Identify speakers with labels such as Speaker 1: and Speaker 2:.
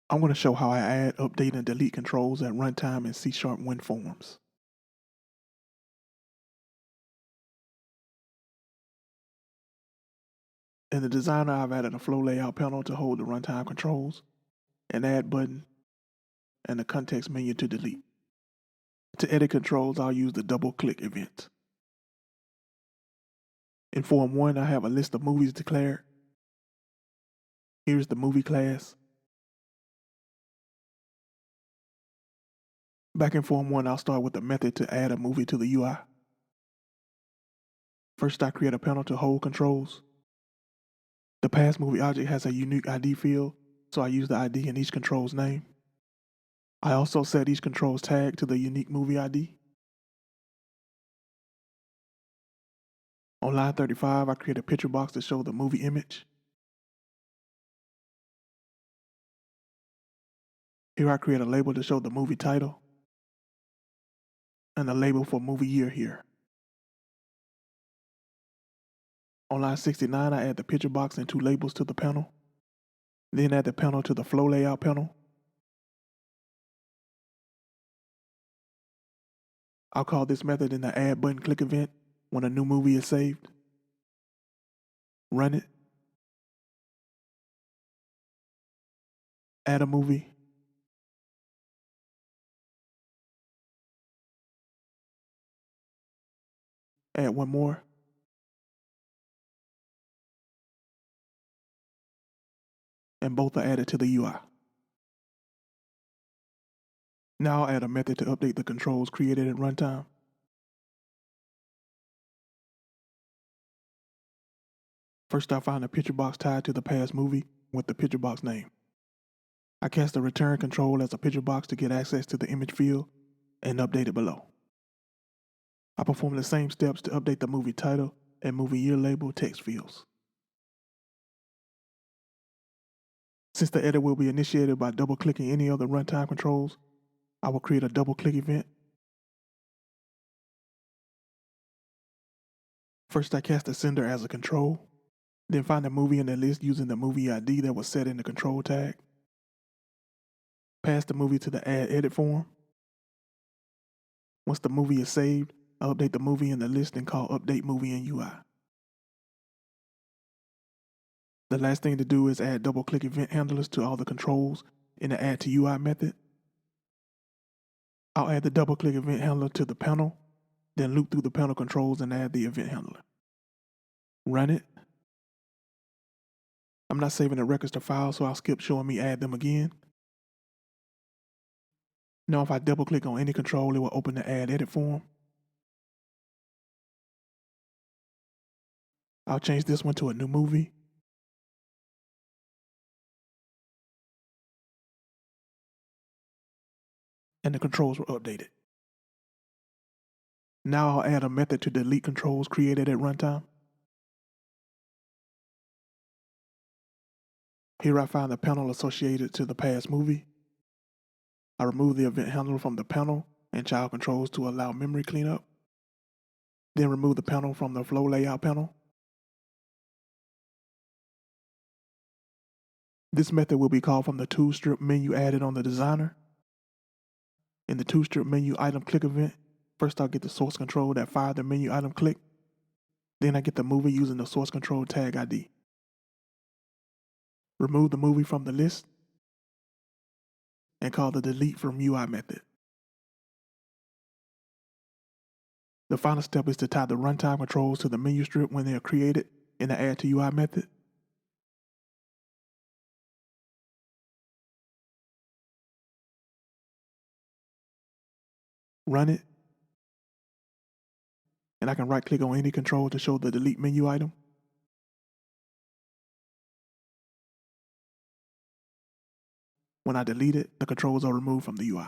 Speaker 1: I'm going to show how I add, update, and delete controls at runtime in C# WinForms. In the designer, I've added a flow layout panel to hold the runtime controls, an add button, and a context menu to delete. To edit controls, I'll use the double-click event. In Form 1, I have a list of movies declared. Here's the movie class. Back in Form 1, I'll start with a method to add a movie to the UI. First, I create a panel to hold controls. The past movie object has a unique ID field, so I use the ID in each control's name. I also set each control's tag to the unique movie ID. On line 35, I create a picture box to show the movie image. Here I create a label to show the movie title, and a label for movie year here. On line 69, I add the picture box and two labels to the panel, then add the panel to the flow layout panel. I'll call this method in the add button click event when a new movie is saved. Run it. Add a movie. Add one more. And both are added to the UI. Now I'll add a method to update the controls created at runtime. First, I find a picture box tied to the past movie with the PictureBox.Name. I cast a return control as a picture box to get access to the image field and update it below. I perform the same steps to update the movie title and movie year label text fields. Since the edit will be initiated by double-clicking any of the runtime controls, I will create a double-click event. First, I cast the sender as a control, then find the movie in the list using the movie.Id that was set in the control tag. Pass the movie to the add edit form. Once the movie is saved, I'll update the movie in the list and call update movie in UI. The last thing to do is add double-click event handlers to all the controls in the add to UI method. I'll add the double-click event handler to the panel, then loop through the panel controls and add the event handler. Run it. I'm not saving the records to file, so I'll skip showing me add them again. Now if I double-click on any control, it will open the add edit form. I'll change this one to a new movie. And the controls were updated. Now I'll add a method to delete controls created at runtime. Here I find the panel associated to the past movie. I remove the event handler from the panel and child controls to allow memory cleanup. Then remove the panel from the flow layout panel. This method will be called from the tool strip menu added on the designer. In the tool strip menu item click event, first I'll get the source control that fired the menu item click. Then I get the movie using the source control tag ID. Remove the movie from the list and call the delete from UI method. The final step is to tie the runtime controls to the menu strip when they are created in the add to UI method. Run it, and I can right-click on any control to show the delete menu item. When I delete it, the controls are removed from the UI.